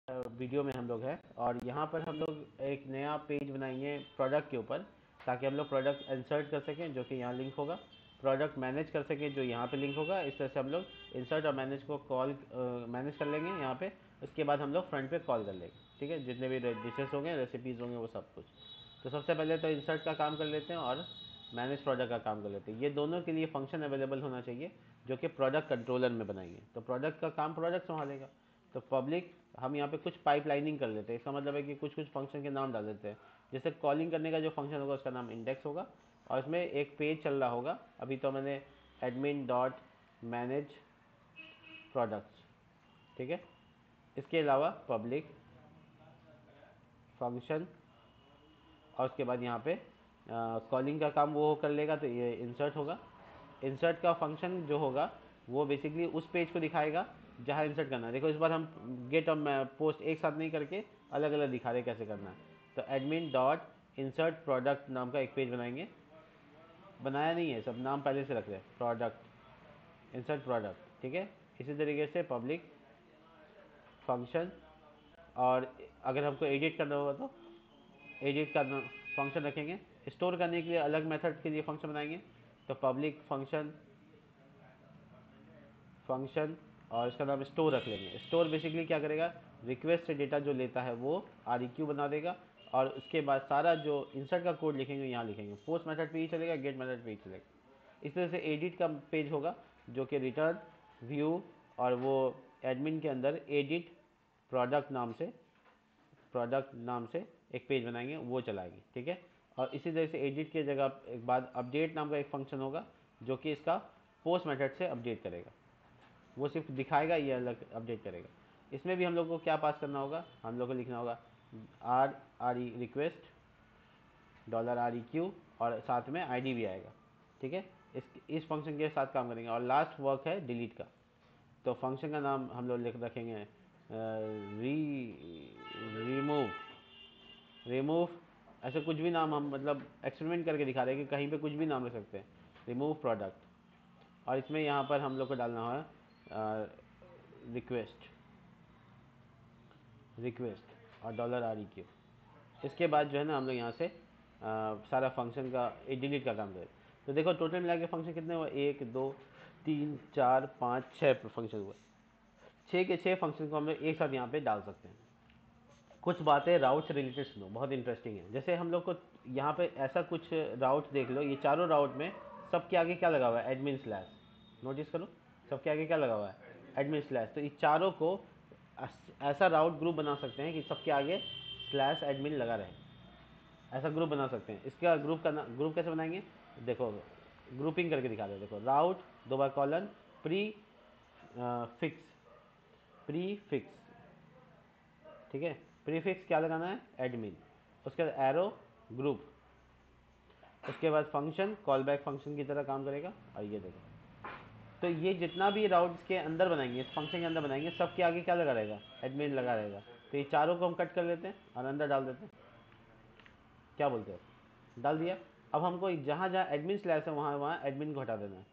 Video में हम लोग हैं और यहाँ पर हम लोग एक नया पेज बनाएंगे प्रोडक्ट के ऊपर, ताकि हम लोग प्रोडक्ट इंसर्ट कर सकें जो कि यहाँ लिंक होगा, प्रोडक्ट मैनेज कर सकें जो यहाँ पे लिंक होगा। इस तरह से हम लोग इंसर्ट और मैनेज को कॉल मैनेज कर लेंगे यहाँ पे। उसके बाद हम लोग फ्रंट पे कॉल कर लेंगे, ठीक है, जितने भी डिशेस होंगे, रेसिपीज़ होंगे, वो सब कुछ। तो सबसे पहले तो इंसर्ट का काम कर लेते हैं और मैनेज प्रोडक्ट का काम कर लेते हैं। ये दोनों के लिए फंक्शन अवेलेबल होना चाहिए जो कि प्रोडक्ट कंट्रोलर में बनाएंगे। तो प्रोडक्ट का काम प्रोडक्ट संभालेगा। तो पब्लिक, हम यहाँ पे कुछ पाइपलाइनिंग कर लेते हैं। इसका मतलब है कि कुछ कुछ फंक्शन के नाम डाल देते हैं। जैसे कॉलिंग करने का जो फंक्शन होगा उसका नाम इंडेक्स होगा और इसमें एक पेज चल रहा होगा। अभी तो मैंने एडमिन डॉट मैनेज प्रोडक्ट्स, ठीक है। इसके अलावा पब्लिक फंक्शन और उसके बाद यहाँ पे कॉलिंग का काम वो कर लेगा, तो ये इंसर्ट होगा। इंसर्ट का फंक्शन जो होगा वो बेसिकली उस पेज को दिखाएगा जहाँ इंसर्ट करना है। देखो इस बार हम गेट और पोस्ट एक साथ नहीं करके अलग अलग दिखा रहे कैसे करना है। तो एडमिन डॉट इंसर्ट प्रोडक्ट नाम का एक पेज बनाएंगे। बनाया नहीं है, सब नाम पहले से रख रहे हैं, प्रोडक्ट, इंसर्ट प्रोडक्ट, ठीक है। इसी तरीके से पब्लिक फंक्शन, और अगर हमको एडिट करना होगा तो एडिट का फंक्शन रखेंगे। स्टोर करने के लिए अलग मेथड के लिए फंक्शन बनाएंगे। तो पब्लिक फंक्शन फंक्शन और इसका नाम स्टोर रख लेंगे। स्टोर बेसिकली क्या करेगा, रिक्वेस्ट से डेटा जो लेता है वो आर बना देगा, और उसके बाद सारा जो इंसर्ट का कोड लिखेंगे यहाँ लिखेंगे। पोस्ट मेथड पे ही चलेगा, गेट मेथड पे ही चलेगा। इस तरह से एडिट का पेज होगा जो कि रिटर्न व्यू, और वो एडमिन के अंदर एडिट प्रोडक्ट नाम से एक पेज बनाएंगे, वो चलाएगी, ठीक है। और इसी तरह से एडिट की जगह एक बाद अपडेट नाम का एक फंक्शन होगा जो कि इसका पोस्ट मेथड से अपडेट करेगा। वो सिर्फ दिखाएगा, ये अलग अपडेट करेगा। इसमें भी हम लोग को क्या पास करना होगा, हम लोग को लिखना होगा आर ई रिक्वेस्ट $REQ, और साथ में आईडी भी आएगा, ठीक है। इस फंक्शन के साथ काम करेंगे। और लास्ट वर्क है डिलीट का। तो फंक्शन का नाम हम लोग लिख रखेंगे रिमूव रिमूव ऐसे कुछ भी नाम, हम मतलब एक्सपेरिमेंट करके दिखा रहे हैं कि कहीं पे कुछ भी नाम रख सकते हैं, रिमूव प्रोडक्ट। और इसमें यहाँ पर हम लोग को डालना है रिक्वेस्ट रिक्वेस्ट और $REQ। इसके बाद जो है ना हम लोग यहाँ से सारा फंक्शन का डिलीट का काम करें। तो देखो टोटल मिला के फंक्शन कितने हुए, 1 2 3 4 5 6 फंक्शन हुए। 6 के 6 फंक्शन को हम लोग एक साथ यहाँ पे डाल सकते हैं। कुछ बातें राउट से रिलेटेड सुनो, बहुत इंटरेस्टिंग है। जैसे हम लोग को यहाँ पे ऐसा कुछ राउट देख लो, ये चारों राउट में सबके आगे क्या लगा हुआ है, एडमिन स्लैश। नोटिस करो, सबके आगे क्या लगा हुआ है, एडमिन स्लैश। तो ये चारों को ऐसा राउट ग्रुप बना सकते हैं कि सबके आगे स्लैश एडमिन लगा रहे, ऐसा ग्रुप बना सकते हैं। इसका ग्रुप कैसे बनाएंगे, देखो ग्रुपिंग करके दिखा दो। देखो राउट 2 बार colon prefix prefix, ठीक है। प्रीफिक्स क्या लगाना है, एडमिन। उसके बाद एरो ग्रुप, उसके बाद फंक्शन कॉल बैक फंक्शन की तरह काम करेगा। और ये देखो, तो ये जितना भी राउट्स के अंदर बनाएंगे, इस फंक्शन के अंदर बनाएंगे, सबके आगे क्या लगा रहेगा, एडमिन लगा रहेगा। तो ये चारों को हम कट कर लेते हैं और अंदर डाल देते हैं। क्या बोलते हो, डाल दिया। अब हमको जहाँ जहाँ एडमिन स्लैश है वहाँ वहाँ एडमिन को हटा देना है,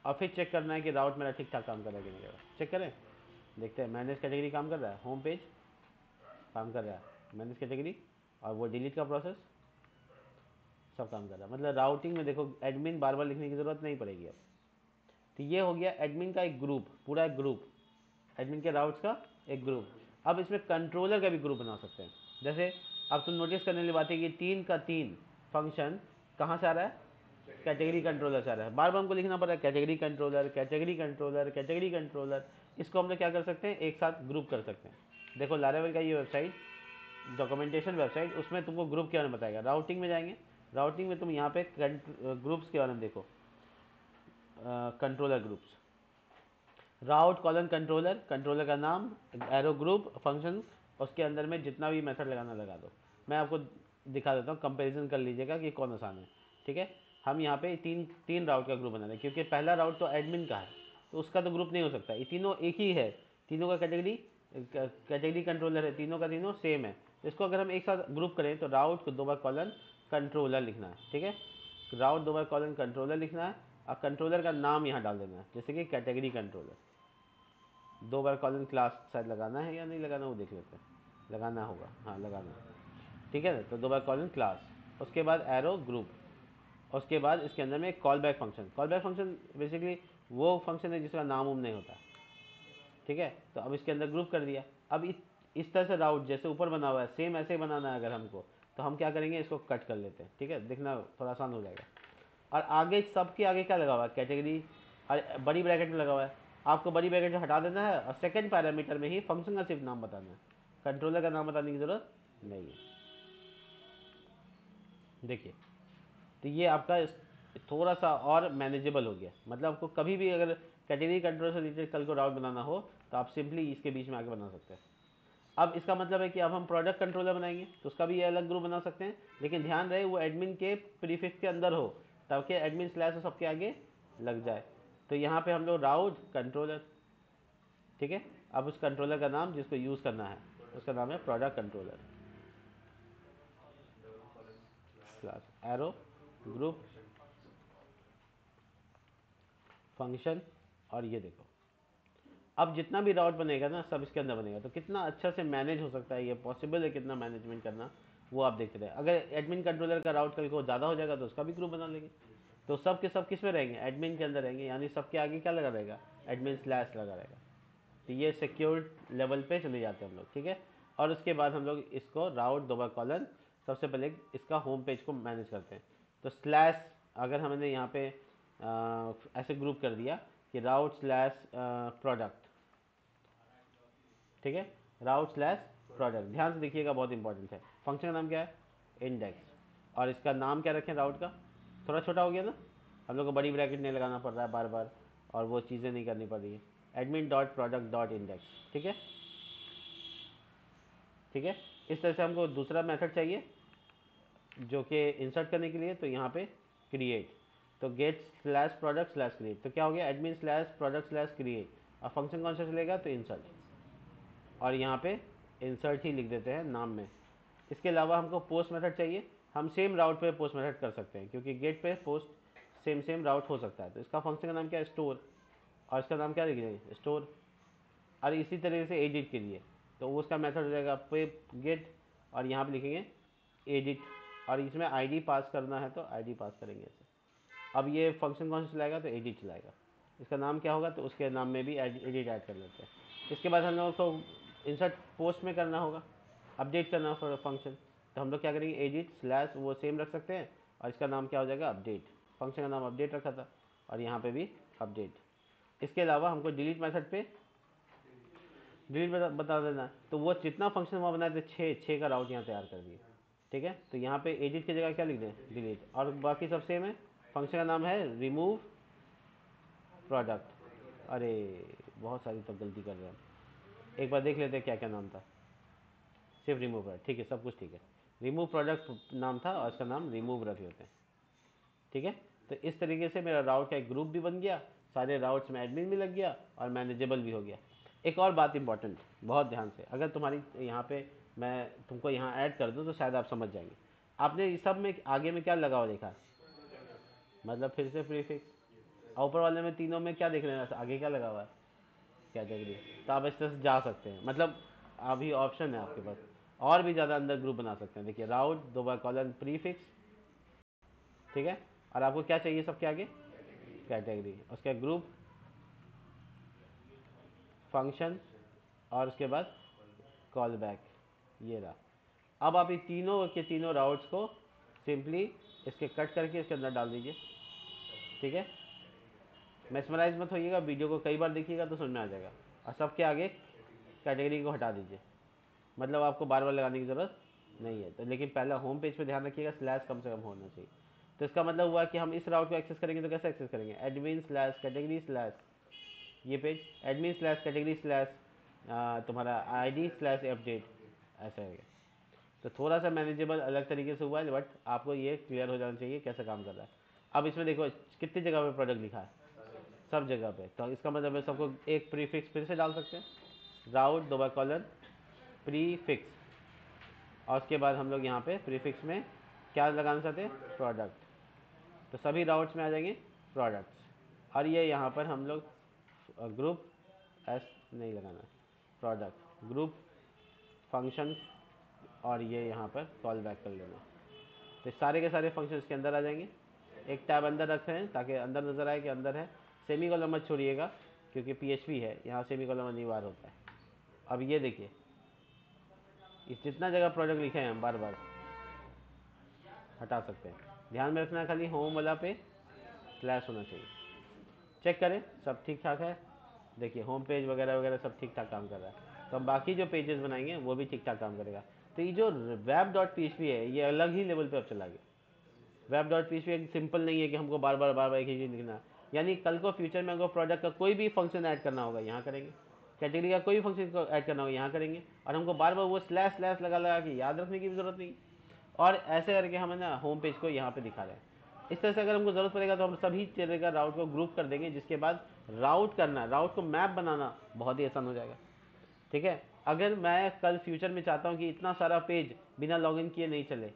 और फिर चेक करना है कि राउट मेरा ठीक ठाक काम कर रहा है कि नहीं कर रहा। चेक करें, देखते हैं। मैनेज कैटेगरी काम कर रहा है, होम पेज काम कर रहा है, मैनेज कैटेगरी, और वो डिलीट का प्रोसेस सब काम कर रहा है। मतलब राउटिंग में देखो एडमिन बार बार लिखने की ज़रूरत नहीं पड़ेगी अब। तो ये हो गया एडमिन का एक ग्रुप, पूरा एक ग्रुप, एडमिन के राउट्स का एक ग्रुप। अब इसमें कंट्रोलर का भी ग्रुप बना सकते हैं। जैसे अब तुम नोटिस करने वाली बात है कि 3 का 3 फंक्शन कहाँ से आ रहा है, कैटेगरी कंट्रोलर से आ रहा है। बार बार हमको लिखना पड़ रहा है category controller, category controller, category controller. इसको हम लोग क्या कर सकते हैं, एक साथ ग्रुप कर सकते हैं। देखो लारावेल का ये वेबसाइट, डॉक्यूमेंटेशन वेबसाइट, उसमें तुमको ग्रुप के बारे में बताएगा। राउटिंग में जाएंगे, राउटिंग में तुम यहाँ पे ग्रुप्स के बारे में देखो, कंट्रोलर ग्रुप्स, राउट कॉलन कंट्रोलर, कंट्रोलर का नाम, एरो ग्रुप, फंक्शन, उसके अंदर में जितना भी मेथड लगाना लगा दो। मैं आपको दिखा देता हूँ, कंपैरिजन कर लीजिएगा कि कौन आसान है, ठीक है। हम यहाँ पे तीन तीन राउट का ग्रुप बना रहे हैं, क्योंकि पहला राउट तो एडमिन का है, तो उसका तो ग्रुप नहीं हो सकता। ये तीनों एक ही है, तीनों का कैटेगरी कंट्रोलर है, तीनों का तीनों सेम है। इसको अगर हम एक साथ ग्रुप करें तो राउट को 2 बार कॉलन कंट्रोलर लिखना है, ठीक है। राउट 2 बार कॉलन कंट्रोलर लिखना है, और कंट्रोलर का नाम यहाँ डाल देना है, जैसे कि कैटेगरी कंट्रोलर। 2 बार कॉलन क्लास शायद लगाना है या नहीं लगाना, वो देख लेते हैं। लगाना होगा, हाँ लगाना है, ठीक है ना। तो 2 बार कॉलन क्लास, उसके बाद एरो ग्रुप, उसके बाद इसके अंदर में call back function. Call back function basically वो फंक्शन है जिसका नाम उम नहीं होता, ठीक है। तो अब इसके अंदर ग्रुप कर दिया। अब इस तरह से राउट जैसे ऊपर बना हुआ है सेम ऐसे ही बनाना है अगर हमको, तो हम क्या करेंगे, इसको कट कर लेते हैं, ठीक है, देखना थोड़ा आसान हो जाएगा। और आगे सबके आगे क्या लगा हुआ है, कैटेगरी, और बड़ी ब्रैकेट में लगा हुआ है। आपको बड़ी ब्रैकेट से हटा देना है और सेकंड पैरामीटर में ही फंक्शन का सिर्फ नाम बताना है, कंट्रोलर का नाम बताने की जरूरत नहीं है। देखिए, तो ये आपका थोड़ा सा और मैनेजेबल हो गया। मतलब आपको कभी भी अगर कैटेगरी कंट्रोल से रिलेटेड कल को राउट बनाना हो तो आप सिंपली इसके बीच में आके बना सकते हैं। अब इसका मतलब है कि अब हम प्रोडक्ट कंट्रोलर बनाएंगे तो उसका भी ये अलग ग्रुप बना सकते हैं, लेकिन ध्यान रहे वो एडमिन के प्रीफिक्स के अंदर हो, ताकि एडमिन स्लैश सबके आगे लग जाए। तो यहाँ पे हम लोग राउट कंट्रोलर, ठीक है। अब उस कंट्रोलर का नाम जिसको यूज़ करना है उसका नाम है product controller slash arrow group function. और ये देखो, अब जितना भी राउट बनेगा ना सब इसके अंदर बनेगा। तो कितना अच्छा से मैनेज हो सकता है, ये पॉसिबल है कितना मैनेजमेंट करना, वो आप देखते रहे। अगर एडमिन कंट्रोलर का राउट कल को ज़्यादा हो जाएगा तो उसका भी ग्रुप बना लेंगे। तो सब के सब किस में रहेंगे, एडमिन के अंदर रहेंगे, यानी सबके आगे क्या लगा रहेगा, एडमिन स्लैश लगा रहेगा। तो ये सिक्योर लेवल पे चले जाते हैं हम लोग, ठीक है। और उसके बाद हम लोग इसको राउट 2 बार कॉलन, सबसे पहले इसका होम पेज को मैनेज करते हैं। तो स्लैश अगर हमने यहाँ पे ऐसे ग्रुप कर दिया कि राउट स्लैश प्रोडक्ट, ठीक है, राउट स्लैश प्रोडक्ट, ध्यान से देखिएगा बहुत इंपॉर्टेंट है। फंक्शन का नाम क्या है, इंडेक्स, और इसका नाम क्या रखें राउट का, थोड़ा छोटा हो गया ना, हम लोग को बड़ी ब्रैकेट नहीं लगाना पड़ रहा है बार बार, और वो चीज़ें नहीं करनी पड़ रही है। Admin dot product dot index, ठीक है, ठीक है। इस तरह से हमको दूसरा मेथड चाहिए जो कि इंसर्ट करने के लिए, तो यहाँ पे क्रिएट, तो get slash product slash create, तो क्या हो गया, admin slash product slash create, और फंक्शन कौन सा चलेगा, तो इंसर्ट, और यहाँ पे इंसर्ट ही लिख देते हैं नाम में। इसके अलावा हमको पोस्ट मेथड चाहिए, हम सेम राउट पे पोस्ट मेथड कर सकते हैं क्योंकि गेट पे पोस्ट सेम राउट हो सकता है। तो इसका फंक्शन का नाम क्या है, स्टोर, और इसका नाम क्या लिख देंगे, स्टोर। और इसी तरीके से एडिट के लिए तो उसका मेथड हो जाएगा पे गेट, और यहाँ पे लिखेंगे एडिट, और इसमें आईडी पास करना है तो आईडी पास करेंगे ऐसे। अब ये फंक्शन कौन सा चलाएगा, तो एडिट चलाएगा। इसका नाम क्या होगा, तो उसके नाम में भी एडिट ऐड कर लेते हैं। इसके बाद हम लोगों को इंसर्ट पोस्ट में करना होगा, अपडेट करना होगा फंक्शन, तो हम लोग क्या करेंगे, एडिट स्लैश वो सेम रख सकते हैं, और इसका नाम क्या हो जाएगा, अपडेट। फंक्शन का नाम अपडेट रखा था, और यहाँ पे भी अपडेट। इसके अलावा हमको डिलीट मेथड पे डिलीट बता देना, तो वो जितना फंक्शन वहाँ बनाए थे छः का राउट यहाँ तैयार कर दिए, ठीक है। तो यहाँ पे एडिट की जगह क्या लिख दें, डिलीट, और बाकी सब सेम है। फंक्शन का नाम है रिमूव प्रोडक्ट। अरे बहुत सारी तो गलती कर रहे हैं, एक बार देख लेते हैं क्या क्या नाम था। सिर्फ रिमूव प्रोडक्ट, ठीक है, सब कुछ ठीक है। रिमूव प्रोडक्ट नाम था और इसका नाम रिमूव रख लेते हैं, ठीक है। तो इस तरीके से मेरा राउट का एक ग्रुप भी बन गया, सारे राउट्स में एडमिन भी लग गया और मैनेजेबल भी हो गया। एक और बात इंपॉर्टेंट, बहुत ध्यान से, अगर तुम्हारी यहाँ पे मैं तुमको यहाँ ऐड कर दूँ तो शायद आप समझ जाएंगे। आपने इस सब में आगे में क्या लगा हुआ देखा, मतलब फिर से प्रीफिक्स, ऊपर वाले में तीनों में क्या देख रहे हैं, आगे क्या लगा हुआ है, कैटेगरी। तो आप इस तरह से जा सकते हैं, मतलब अभी ऑप्शन है आपके पास, और भी ज़्यादा अंदर ग्रुप बना सकते हैं। देखिए राउट 2 बार कॉलन प्रीफिक्स, ठीक है, और आपको क्या चाहिए सबके आगे, कैटेगरी, उसके ग्रुप फंक्शन, और उसके बाद कॉल बैक, ये रहा। अब आप ये तीनों के तीनों राउट्स को सिंपली इसके कट करके इसके अंदर डाल दीजिए, ठीक है। मैस्मराइज मत होइएगा, वीडियो को कई बार देखिएगा तो समझ में आ जाएगा। और सबके आगे कैटेगरी को हटा दीजिए, मतलब आपको बार बार लगाने की ज़रूरत नहीं है। तो लेकिन पहला होम पेज पे ध्यान रखिएगा स्लैश कम से कम होना चाहिए। तो इसका मतलब हुआ कि हम इस राउट को एक्सेस करेंगे तो कैसे एक्सेस करेंगे, एडमिन स्लैश कैटेगरी स्लैश ये page, admin slash category slash तुम्हारा आईडी स्लैश अपडेट, ऐसा हो गया। तो थोड़ा सा मैनेजेबल अलग तरीके से हुआ है, बट आपको ये क्लियर हो जाना चाहिए कैसे काम कर रहा है। अब इसमें देखो कितनी जगह पे प्रोडक्ट लिखा है, सब जगह पे। तो इसका मतलब है सबको एक प्रीफिक्स फिर से डाल सकते हैं, राउट 2 बार कॉलन प्रीफिक्स, और उसके बाद हम लोग यहाँ पे प्रीफिक्स में क्या लगाना चाहते हैं, प्रोडक्ट। तो सभी राउट्स में आ जाएंगे प्रोडक्ट्स, और ये यहाँ पर हम लोग ग्रुप एस नहीं लगाना है, प्रोडक्ट ग्रुप फंक्शन, और ये यहाँ पर कॉल बैक कर लेना। तो सारे के सारे फंक्शन इसके अंदर आ जाएंगे। एक टैब अंदर रखते हैं ताकि अंदर नज़र आए कि अंदर है। सेमी कॉलम मत छोड़िएगा क्योंकि PHP है, यहाँ सेमी कॉलम अनिवार्य होता है। अब ये देखिए, इस जितना जगह प्रोडक्ट लिखे हैं हम बार बार हटा सकते हैं। ध्यान में रखना खाली होम वाला पे स्लैश होना चाहिए। चेक करें सब ठीक ठाक है। देखिए होम पेज वगैरह वगैरह सब ठीक ठाक काम कर रहा है। तो हम बाकी जो पेजेस बनाएंगे वो भी ठीक ठाक काम करेगा। तो ये जो वेब डॉट PHP है ये अलग ही लेवल पे अब चला गया। वेब डॉट PHP एक सिंपल नहीं है कि हमको बार बार एक ही चीज़ लिखना है। यानी कल को फ्यूचर में हमको प्रोडक्ट का कोई भी फंक्शन ऐड करना होगा यहाँ करेंगे, कैटेगरी का कोई भी फंक्शन ऐड करना होगा यहाँ करेंगे, और हमको बार बार वो स्लैश स्लैश लगा लगा के याद रखने की भी ज़रूरत नहीं। और ऐसे करके हम ना होम पेज को यहाँ पे दिखा रहे हैं। इस तरह से अगर हमको ज़रूरत पड़ेगा तो हम सभी तरह का राउट को ग्रुप कर देंगे, जिसके बाद राउट करना, राउट को मैप बनाना बहुत ही आसान हो जाएगा। ठीक है। अगर मैं कल फ्यूचर में चाहता हूँ कि इतना सारा पेज बिना लॉगिन किए नहीं चले,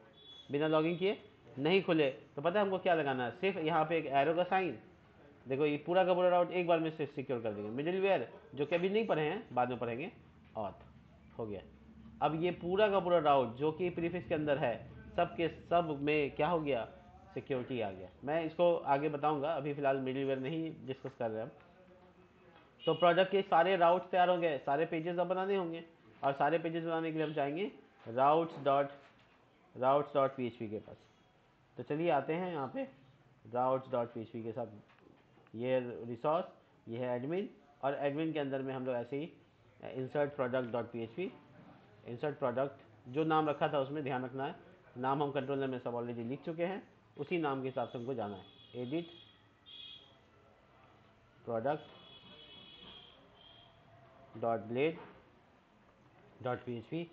बिना लॉगिन किए नहीं खुले, तो पता है हमको क्या लगाना है? सिर्फ यहाँ पे एक एरो का साइन। देखो ये पूरा का पूरा राउट एक बार में सिक्योर कर देंगे। मिडिल वेयर जो कि अभी नहीं पढ़े हैं, बाद में पढ़ेंगे, ऑथ हो गया। अब ये पूरा का पूरा राउट जो कि प्रीफिक्स के अंदर है, सब के सब में क्या हो गया? सिक्योरिटी आ गया। मैं इसको आगे बताऊंगा, अभी फिलहाल मिडिल वेयर नहीं डिस्कस कर रहे हैं हम। तो प्रोडक्ट के सारे राउट्स तैयार हो गए, सारे पेजेस अब बनाने होंगे, और सारे पेजेस बनाने के लिए हम चाहेंगे राउट्स डॉट PHP के पास। तो चलिए आते हैं यहाँ पे राउट्स डॉट PHP के साथ। ये रिसोर्स, ये है एडमिन, और एडमिन के अंदर में हम लोग ऐसे ही insert product dot PHP, insert product जो नाम रखा था उसमें ध्यान रखना है। नाम हम कंट्रोलर में सब ऑलरेडी लिख चुके हैं, उसी नाम के हिसाब से हमको जाना है। Edit product dot blade dot PHP,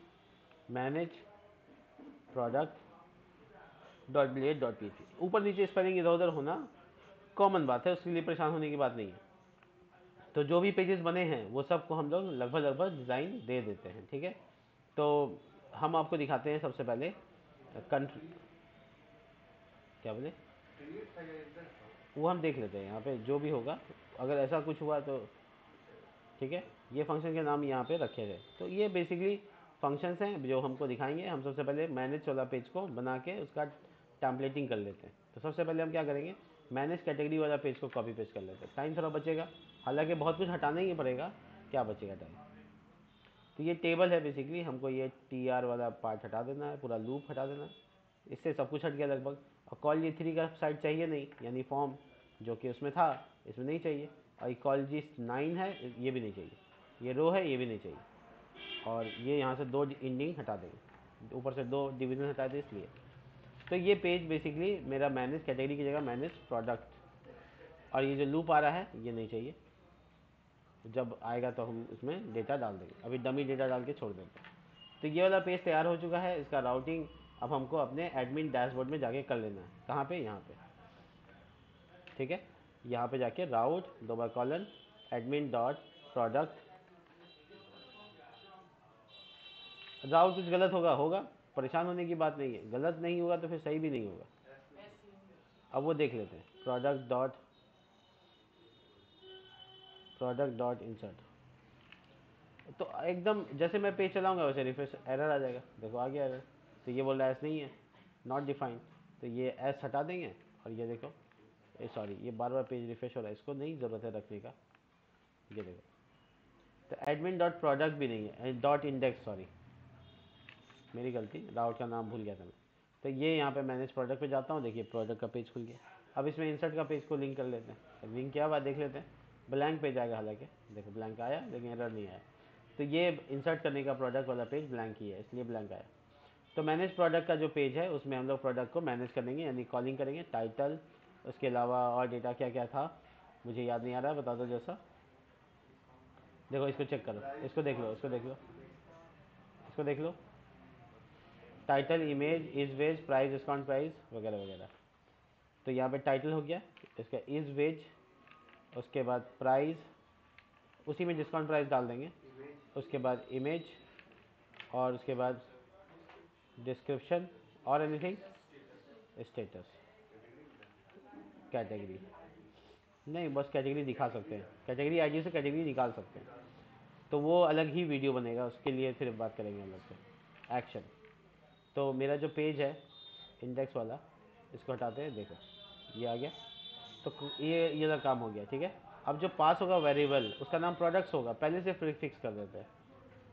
manage product dot blade dot PHP। ऊपर नीचे स्पेलिंग इधर उधर होना कॉमन बात है, उसके लिए परेशान होने की बात नहीं है। तो जो भी पेजेस बने हैं वो सबको हम लोग लगभग डिज़ाइन दे देते हैं। ठीक है। तो हम आपको दिखाते हैं सबसे पहले क्या बोले, वो हम देख लेते हैं यहाँ पे जो भी होगा। अगर ऐसा कुछ हुआ तो ठीक है। ये फंक्शन के नाम यहाँ पे रखे गए। तो ये बेसिकली फंक्शंस हैं जो हमको दिखाएंगे। हम सबसे पहले मैनेज वाला पेज को बना के उसका टेम्पलेटिंग कर लेते हैं। तो सबसे पहले हम क्या करेंगे, मैनेज कैटेगरी वाला पेज को कॉपी पेस्ट कर लेते हैं। टाइम थोड़ा बचेगा, हालांकि बहुत कुछ हटाना ही पड़ेगा, क्या बचेगा टाइम। तो ये टेबल है बेसिकली, हमको ये TR वाला पार्ट हटा देना है, पूरा लूप हटा देना है, इससे सब कुछ हट गया लगभग। और कॉल G3 का साइड चाहिए नहीं, यानी फॉर्म जो कि उसमें था इसमें नहीं चाहिए। और कॉल G9 है, ये भी नहीं चाहिए। ये रो है, ये भी नहीं चाहिए। और ये यहाँ से 2 इंडिंग हटा देंगे, ऊपर से 2 डिवीज़न हटा दें इसलिए। तो ये पेज बेसिकली मेरा मैनेज कैटेगरी की जगह मैनेज प्रोडक्ट, और ये जो लूप आ रहा है ये नहीं चाहिए। जब आएगा तो हम इसमें डेटा डाल देंगे, अभी डमी डेटा डाल के छोड़ देंगे। तो ये वाला पेज तैयार हो चुका है, इसका राउटिंग अब हमको अपने एडमिन डैशबोर्ड में जाके कर लेना है। कहाँ पे? यहाँ पे। ठीक है। यहाँ पे जाके राउट 2 एडमिन डॉट प्रोडक्ट। राउट कुछ गलत होगा, परेशान होने की बात नहीं है, गलत नहीं होगा तो फिर सही भी नहीं होगा। अब वो देख लेते हैं, प्रोडक्ट डॉट इंसर्ट। तो एकदम जैसे मैं पेज चलाऊंगा वैसे रिफ्रेश एरर आ जाएगा। देखो आ गया एरर। तो ये बोल रहा है एस नहीं है, नॉट डिफाइंड। तो ये एस हटा देंगे, और ये देखो, ये सॉरी, ये बार बार पेज रिफ्रेश हो रहा है, इसको नहीं ज़रूरत है रखने का। ये देखो, तो एडमिन डॉट प्रोडक्ट भी नहीं है, डॉट इंडेक्स, सॉरी मेरी गलती, राउट का नाम भूल गया था मैं। तो ये यहाँ पे मैनेज प्रोडक्ट पे जाता हूँ, देखिए प्रोडक्ट का पेज खुल गया। अब इसमें इंसर्ट का पेज को लिंक कर लेते हैं। लिंक क्या हुआ देख लेते हैं। ब्लैंक पेज आएगा, हालांकि देखो ब्लैंक आया लेकिन एरर नहीं आया। तो ये इंसर्ट करने का प्रोडक्ट वाला पेज ब्लैंक ही है, इसलिए ब्लैंक आया। तो मैनेज प्रोडक्ट का जो पेज है उसमें हम लोग प्रोडक्ट को मैनेज करेंगे, यानी कॉलिंग करेंगे, टाइटल, उसके अलावा और डेटा क्या क्या था मुझे याद नहीं आ रहा है, बता दो जैसा। देखो इसको चेक करो, इसको देख लो, इसको देख लो, इसको देख लो, title, image, is veg, price, discount price वगैरह वगैरह। तो यहाँ पे टाइटल हो गया, इसका इज वेज, उसके बाद प्राइस, उसी में डिस्काउंट प्राइस डाल देंगे, उसके बाद इमेज, और उसके बाद डिस्क्रिप्शन, और एनीथिंग, स्टेटस, कैटेगरी नहीं, बस कैटेगरी दिखा सकते हैं, कैटेगरी आईडी से कैटेगरी निकाल सकते हैं। तो वो अलग ही वीडियो बनेगा, उसके लिए फिर बात करेंगे हम लोग से। एक्शन। तो मेरा जो पेज है इंडेक्स वाला, इसको हटाते हैं, देखो ये आ गया। तो ये वाला काम हो गया, ठीक है। अब जो पास होगा वेरिएबल, उसका नाम प्रोडक्ट्स होगा, पहले से फिक्स कर देते हैं,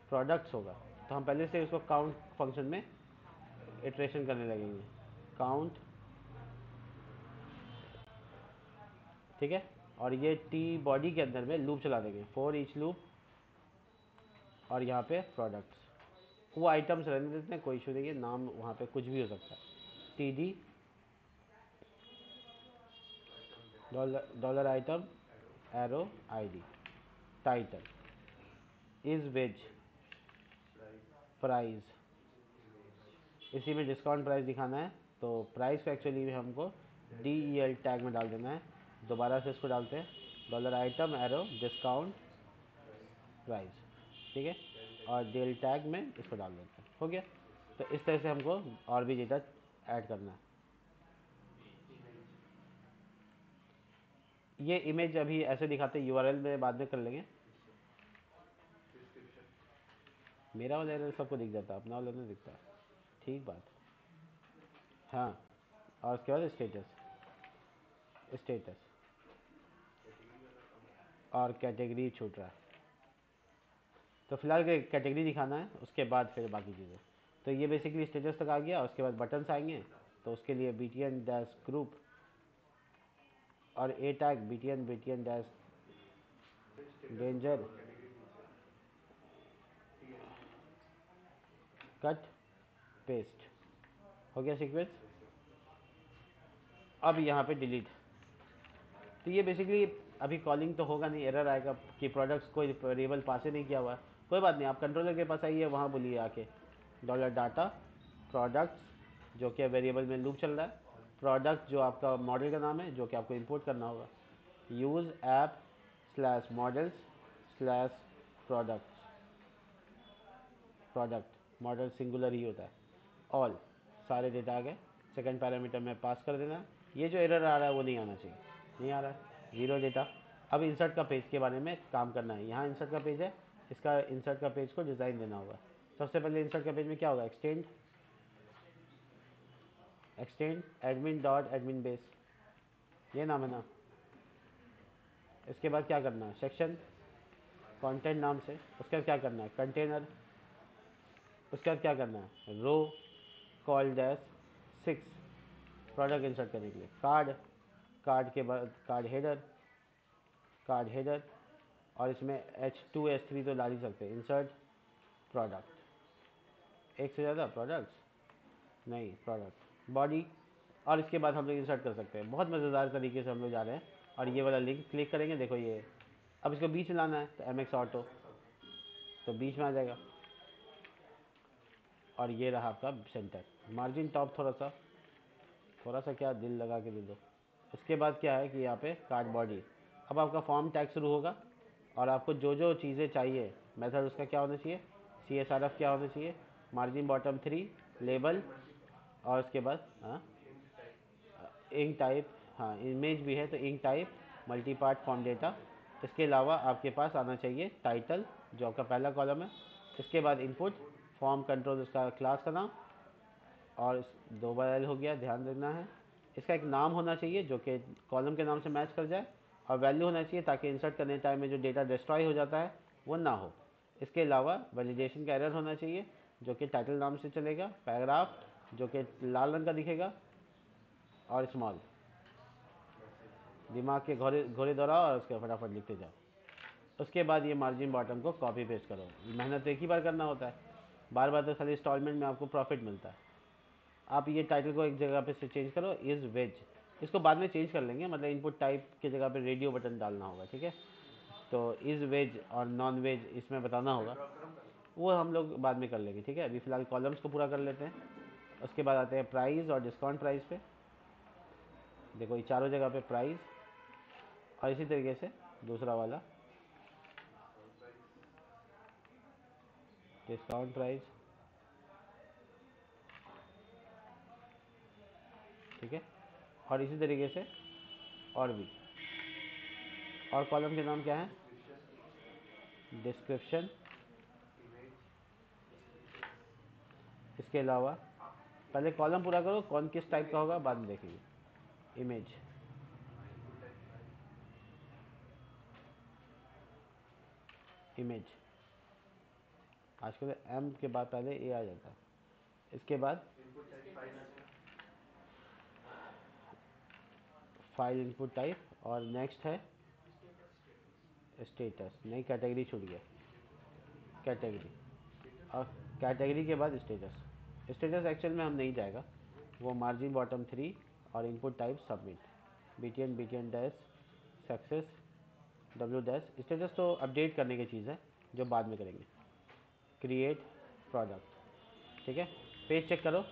प्रोडक्ट्स होगा। तो हम पहले से उसको काउंट फंक्शन में इटरेशन करने लगेंगे, काउंट, ठीक है। और ये टी बॉडी के अंदर में लूप चला देंगे, फॉर ईच लूप, और यहाँ पे प्रोडक्ट्स, वो आइटम्स रहने देते हैं, कोई इशू नहीं है, नाम वहाँ पे कुछ भी हो सकता है। T D dollar item arrow ID, title is veg price, इसी में डिस्काउंट प्राइस दिखाना है। तो प्राइस को एक्चुअली हमको DEL टैग में डाल देना है। दोबारा से इसको डालते हैं, dollar item arrow discount price, ठीक है। और डेल टैग में इसको डाल देते हैं, हो गया। तो इस तरह से हमको और भी डेटा ऐड करना है। ये इमेज अभी ऐसे दिखाते हैं, URL में बाद में कर लेंगे। मेरा वाला एरर सबको दिख जाता है, अपना वाला नहीं दिखता, ठीक बात। हाँ, और उसके बाद स्टेटस, स्टेटस और कैटेगरी छूट रहा है। तो फिलहाल कैटेगरी दिखाना है, उसके बाद फिर बाकी चीज़ें। तो ये बेसिकली स्टेटस तक आ गया, उसके बाद बटन्स आएंगे। तो उसके लिए BTN डैश ग्रुप और a tag BTN dash danger cut paste, हो गया सीक्वेंस। अब यहाँ पे डिलीट। तो ये बेसिकली अभी कॉलिंग तो होगा नहीं, एरर आएगा कि प्रोडक्ट्स कोई वेरिएबल पास ही नहीं किया हुआ है। कोई बात नहीं, आप कंट्रोलर के पास आइए, वहाँ बोलिए आके डॉलर डाटा प्रोडक्ट्स, जो कि वेरिएबल में लूप चल रहा है, प्रोडक्ट जो आपका मॉडल का नाम है, जो कि आपको इंपोर्ट करना होगा, use app slash models slash product, product model singular ही होता है, ऑल, सारे डेटा आ गए। सेकंड पैरामीटर में पास कर देना। ये जो एरर आ रहा है वो नहीं आना चाहिए, नहीं आ रहा है, जीरो डेटा। अब इंसर्ट का पेज के बारे में काम करना है। यहाँ इंसर्ट का पेज है, इसका इंसर्ट का पेज को डिज़ाइन देना होगा। सबसे पहले इंसर्ट का पेज में क्या होगा, extend, extend admin dot admin base, ये नाम है ना। इसके बाद क्या करना है, सेक्शन कंटेंट नाम से। उसके बाद क्या करना है, कंटेनर। उसके बाद क्या करना है, रो कॉल डैश 6, प्रोडक्ट इंसर्ट करने के लिए कार्ड, कार्ड के बाद कार्ड हेडर, कार्ड हेडर, और इसमें H2 H3 तो डाल ही सकते हैं। इंसर्ट प्रोडक्ट, एक से ज़्यादा प्रोडक्ट्स नहीं, प्रोडक्ट बॉडी। और इसके बाद हम लोग इंसर्ट कर सकते हैं, बहुत मज़ेदार तरीके से हम लोग जा रहे हैं। और ये वाला लिंक क्लिक करेंगे, देखो ये, अब इसको बीच में लाना है, तो MX ऑटो, तो बीच में आ जाएगा। और ये रहा आपका सेंटर, मार्जिन टॉप थोड़ा सा क्या दिल लगा के दे दो। उसके बाद क्या है कि यहाँ पे कार्ड बॉडी, अब आपका फॉर्म टैग शुरू होगा। और आपको जो जो चीज़ें चाहिए, मेथड उसका क्या होना चाहिए, CSRF क्या होना चाहिए, मार्जिन बॉटम 3, लेबल, और उसके बाद हाँ इंक टाइप, हाँ इमेज भी है तो enctype, multi part form data. इसके अलावा आपके पास आना चाहिए टाइटल, जो आपका पहला कॉलम है। इसके बाद इनपुट, फॉर्म कंट्रोल उसका क्लास का नाम, और दो बार एल हो गया, ध्यान देना है। इसका एक नाम होना चाहिए जो कि कॉलम के नाम से मैच कर जाए, और वैल्यू होना चाहिए ताकि इंसर्ट करने टाइम में जो डेटा डिस्ट्रॉय हो जाता है वो ना हो। इसके अलावा वैलिडेशन का एरर होना चाहिए जो कि टाइटल नाम से चलेगा, पैराग्राफ जो कि लाल रंग का दिखेगा, और स्मॉल, दिमाग के घोड़े घोड़े दौड़ाओ और उसके फटाफट लिखते जाओ। उसके बाद ये मार्जिन बॉटम को कॉपी पेस्ट करो। मेहनत एक ही बार करना होता है, बार बार तो खाली इंस्टॉलमेंट में आपको प्रॉफिट मिलता है। आप ये टाइटल को एक जगह पे से चेंज करो, इज़ वेज, इसको बाद में चेंज कर लेंगे, मतलब इनपुट टाइप की जगह पे रेडियो बटन डालना होगा, ठीक है। तो इज़ वेज और नॉन वेज इसमें बताना होगा, वो हम लोग बाद में कर लेंगे, ठीक है। अभी फ़िलहाल कॉलम्स को पूरा कर लेते हैं। उसके बाद आते हैं प्राइस और डिस्काउंट प्राइस पे। देखो ये चारों जगह पे प्राइस, और इसी तरीके से दूसरा वाला डिस्काउंट प्राइस, ठीक है। और इसी तरीके से और भी। और कॉलम के नाम क्या है, डिस्क्रिप्शन, इसके अलावा पहले कॉलम पूरा करो, कौन किस टाइप का होगा बाद में देखेंगे। इमेज, इमेज आजकल एम के बाद पहले ए आ जाता है। इसके बाद फाइल इनपुट टाइप और नेक्स्ट है स्टेटस, नई कैटेगरी छूट गया, कैटेगरी। और कैटेगरी के बाद स्टेटस, स्टेटस एक्चुअल में हम नहीं जाएगा, वो मार्जिन बॉटम 3 और input type submit, BTN BTN dash success W dash. Status तो अपडेट करने की चीज़ है जो बाद में करेंगे। क्रिएट प्रोडक्ट, ठीक है। पेज चेक करो,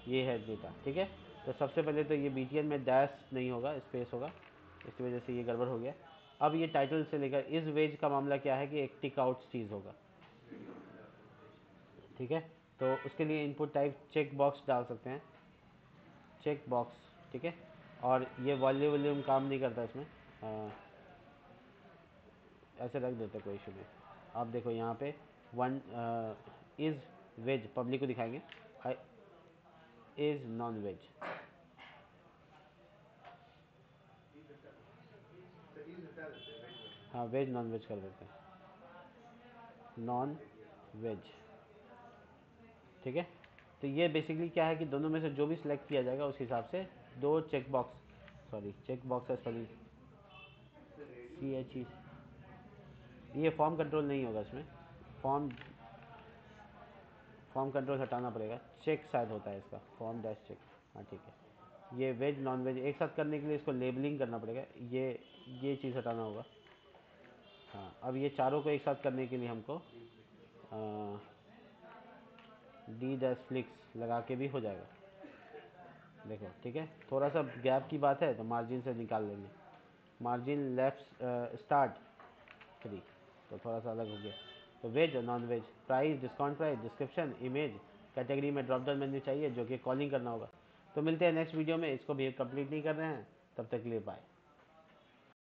ये है डेटा, ठीक है। तो सबसे पहले तो ये बीटीएन में डैश नहीं होगा, स्पेस होगा, इसकी वजह से ये गड़बड़ हो गया। अब ये टाइटल से लेकर इस वेज का मामला क्या है कि एक टिक आउट चीज़ होगा, ठीक है। तो उसके लिए इनपुट टाइप चेक बॉक्स डाल सकते हैं, चेक बॉक्स, ठीक है। और ये वॉल्यूम काम नहीं करता इसमें, ऐसे रख देते, कोई इशू नहीं। आप देखो यहाँ पे वन इज़ वेज पब्लिक को दिखाएंगे, इज़ नॉन वेज, हाँ वेज नॉन वेज कर देते हैं, नॉन वेज, ठीक है। तो ये बेसिकली क्या है कि दोनों में से जो भी सिलेक्ट किया जाएगा उस हिसाब से दो check box, sorry check box है स्पेलिंग CHE, ये फॉर्म कंट्रोल नहीं होगा इसमें, फॉर्म फॉर्म कंट्रोल हटाना पड़ेगा, चेक शायद होता है इसका, फॉर्म डैश चेक, हाँ ठीक है। ये वेज नॉन वेज एक साथ करने के लिए इसको लेबलिंग करना पड़ेगा, ये चीज़ हटाना होगा। हाँ अब ये चारों को एक साथ करने के लिए हमको डी डैश फ्लिक्स लगा के भी हो जाएगा, देखो ठीक है। थोड़ा सा गैप की बात है तो मार्जिन से निकाल लेंगे, मार्जिन लेफ्ट स्टार्ट 3, तो थोड़ा सा अलग हो गया। तो वेज और non veg, price, discount price, description, image, category में ड्रॉप डाउन मेन्यू चाहिए जो कि कॉलिंग करना होगा। तो मिलते हैं नेक्स्ट वीडियो में, इसको भी कंप्लीट नहीं कर रहे हैं, तब तक के लिए बाय।